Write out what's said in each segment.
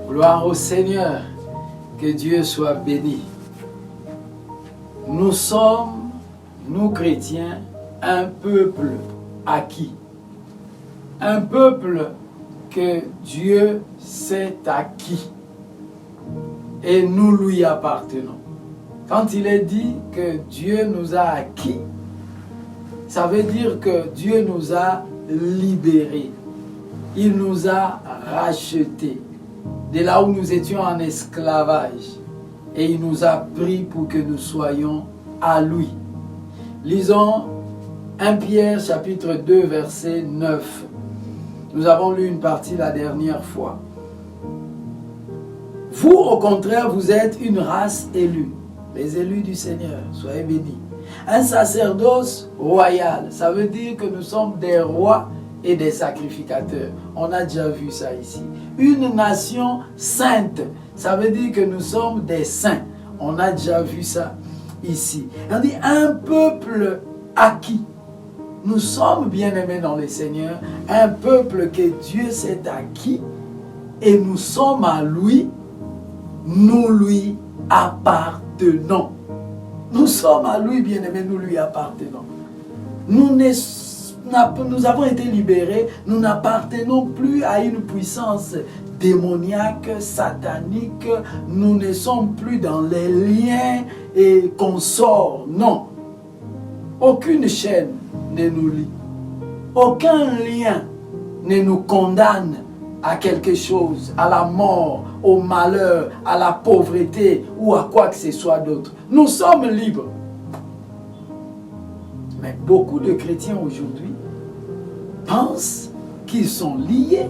Gloire au Seigneur, que Dieu soit béni. Nous sommes, nous chrétiens, un peuple acquis. Un peuple que Dieu s'est acquis. Et nous lui appartenons. Quand il est dit que Dieu nous a acquis, ça veut dire que Dieu nous a libérés. Il nous a rachetés. De là où nous étions en esclavage. Et il nous a pris pour que nous soyons à lui. Lisons 1 Pierre chapitre 2 verset 9. Nous avons lu une partie la dernière fois. Vous, au contraire, vous êtes une race élue. Les élus du Seigneur, soyez bénis. Un sacerdoce royal, ça veut dire que nous sommes des rois et des sacrificateurs. On a déjà vu ça ici. Une nation sainte, ça veut dire que nous sommes des saints. On a déjà vu ça ici. On dit un peuple acquis. Nous sommes bien-aimés dans le Seigneur, un peuple que Dieu s'est acquis et nous sommes à lui, nous lui appartenons. Nous sommes à lui, bien-aimés, nous lui appartenons. Nous avons été libérés, nous n'appartenons plus à une puissance démoniaque, satanique, nous ne sommes plus dans les liens et consorts, non. Aucune chaîne ne nous lie, aucun lien ne nous condamne à quelque chose, à la mort, au malheur, à la pauvreté ou à quoi que ce soit d'autre. Nous sommes libres. Mais beaucoup de chrétiens aujourd'hui pensent qu'ils sont liés,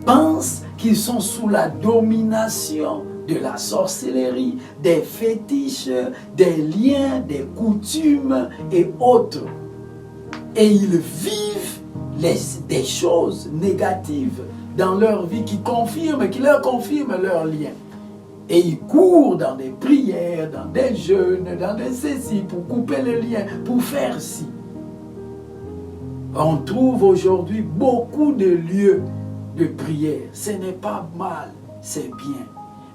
pensent qu'ils sont sous la domination de la sorcellerie, des fétiches, des liens, des coutumes et autres. Et ils vivent des choses négatives dans leur vie qui leur confirment leurs liens. Et ils courent dans des prières, dans des jeûnes, dans des ceci, pour couper le lien, pour faire ci. On trouve aujourd'hui beaucoup de lieux de prière. Ce n'est pas mal, c'est bien.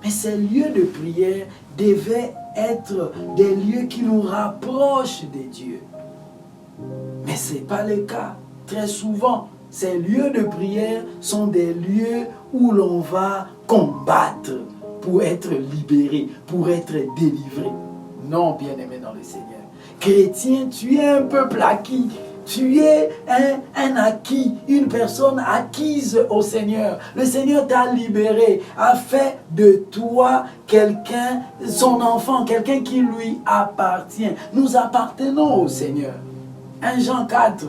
Mais ces lieux de prière devaient être des lieux qui nous rapprochent de Dieu. Mais ce n'est pas le cas. Très souvent, ces lieux de prière sont des lieux où l'on va combattre pour être libéré, pour être délivré. Non, bien-aimé dans le Seigneur. Chrétien, tu es un peuple acquis. Tu es un acquis, une personne acquise au Seigneur. Le Seigneur t'a libéré, a fait de toi quelqu'un, son enfant, quelqu'un qui lui appartient. Nous appartenons au Seigneur. 1 Jean 4,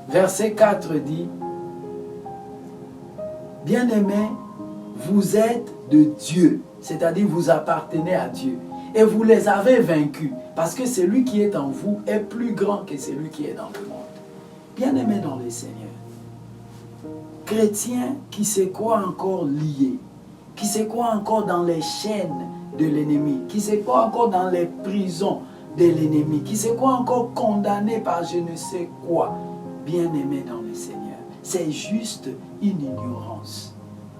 verset 4 dit, « Bien-aimés, vous êtes de Dieu, c'est-à-dire vous appartenez à Dieu. Et vous les avez vaincus, parce que celui qui est en vous est plus grand que celui qui est dans le monde. » Bien-aimés dans le Seigneur, chrétiens qui se croient encore liés, qui se croient encore dans les chaînes de l'ennemi, qui se croient encore dans les prisons de l'ennemi, qui se croient encore condamnés par je ne sais quoi. Bien-aimés dans le Seigneur, c'est juste une ignorance.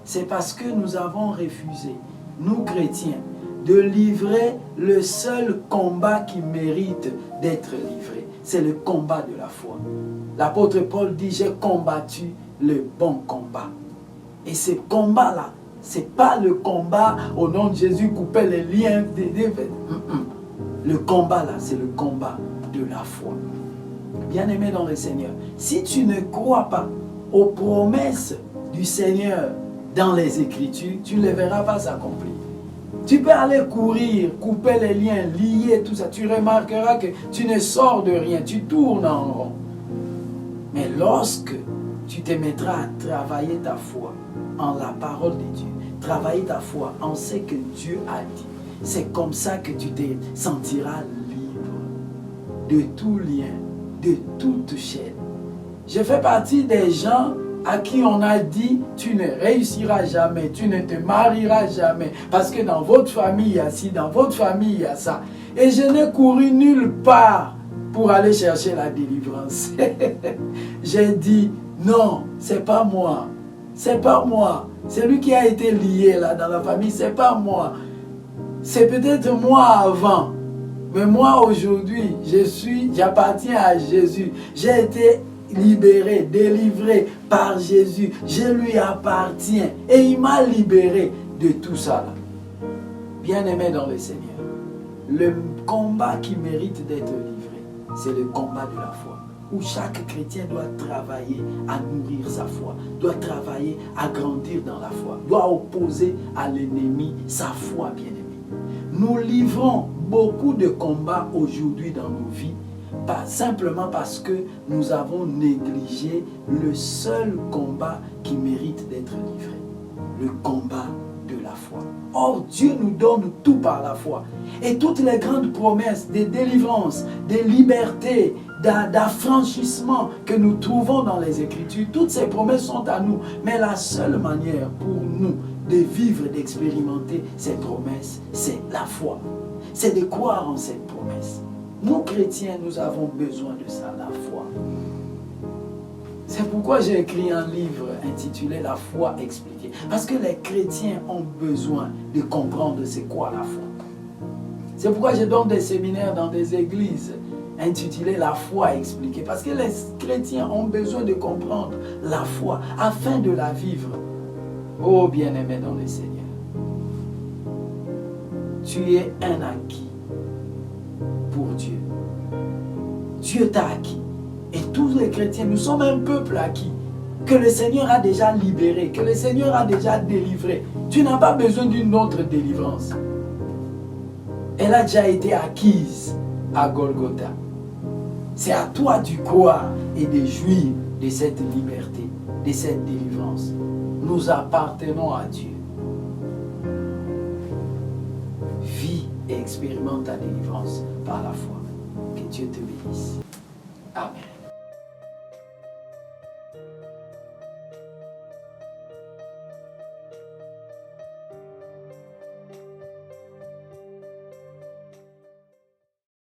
C'est parce que nous avons refusé, nous chrétiens, de livrer le seul combat qui mérite d'être livré. C'est le combat de la foi. L'apôtre Paul dit, j'ai combattu le bon combat. Et ce combat-là, ce n'est pas le combat au nom de Jésus, couper les liens. Le combat là, c'est le combat de la foi. Bien-aimé dans le Seigneur, si tu ne crois pas aux promesses du Seigneur dans les Écritures, tu ne les verras pas s'accomplir. Tu peux aller courir, couper les liens, lier tout ça. Tu remarqueras que tu ne sors de rien, tu tournes en rond. Mais lorsque tu te mettras à travailler ta foi en la parole de Dieu, travailler ta foi en ce que Dieu a dit, c'est comme ça que tu te sentiras libre de tout lien, de toute chaîne. Je fais partie des gens à qui on a dit, tu ne réussiras jamais, tu ne te marieras jamais, parce que dans votre famille, il y a ci, dans votre famille, il y a ça. Et je n'ai couru nulle part pour aller chercher la délivrance. J'ai dit Non, c'est pas moi. C'est pas moi. C'est lui qui a été lié là dans la famille, c'est pas moi. C'est peut-être moi avant. Mais moi aujourd'hui, j'appartiens à Jésus. J'ai été libéré, délivré par Jésus. Je lui appartiens. Et il m'a libéré de tout ça là. Bien-aimé dans le Seigneur, le combat qui mérite d'être livré, c'est le combat de la foi. Où chaque chrétien doit travailler à nourrir sa foi, doit travailler à grandir dans la foi, doit opposer à l'ennemi sa foi, bien-aimé. Nous livrons beaucoup de combats aujourd'hui dans nos vies, pas simplement parce que nous avons négligé le seul combat qui mérite d'être livré, le combat de la foi. Or, Dieu nous donne tout par la foi. Et toutes les grandes promesses de délivrance, de liberté, d'affranchissement que nous trouvons dans les Écritures, toutes ces promesses sont à nous. Mais la seule manière pour nous de vivre, d'expérimenter ces promesses, c'est la foi. C'est de croire en cette promesse. Nous, chrétiens, nous avons besoin de ça, la foi. C'est pourquoi j'ai écrit un livre intitulé « La foi expliquée ». Parce que les chrétiens ont besoin de comprendre c'est quoi la foi. C'est pourquoi je donne des séminaires dans des églises intitulés « La foi expliquée ». Parce que les chrétiens ont besoin de comprendre la foi afin de la vivre. Oh bien-aimé dans le Seigneur, tu es un acquis pour Dieu. Dieu t'a acquis. Et tous les chrétiens, nous sommes un peuple acquis, que le Seigneur a déjà libéré, que le Seigneur a déjà délivré. Tu n'as pas besoin d'une autre délivrance. Elle a déjà été acquise à Golgotha. C'est à toi de croire et de jouir de cette liberté, de cette délivrance. Nous appartenons à Dieu. Vis et expérimente ta délivrance par la foi. Que Dieu te bénisse. Amen.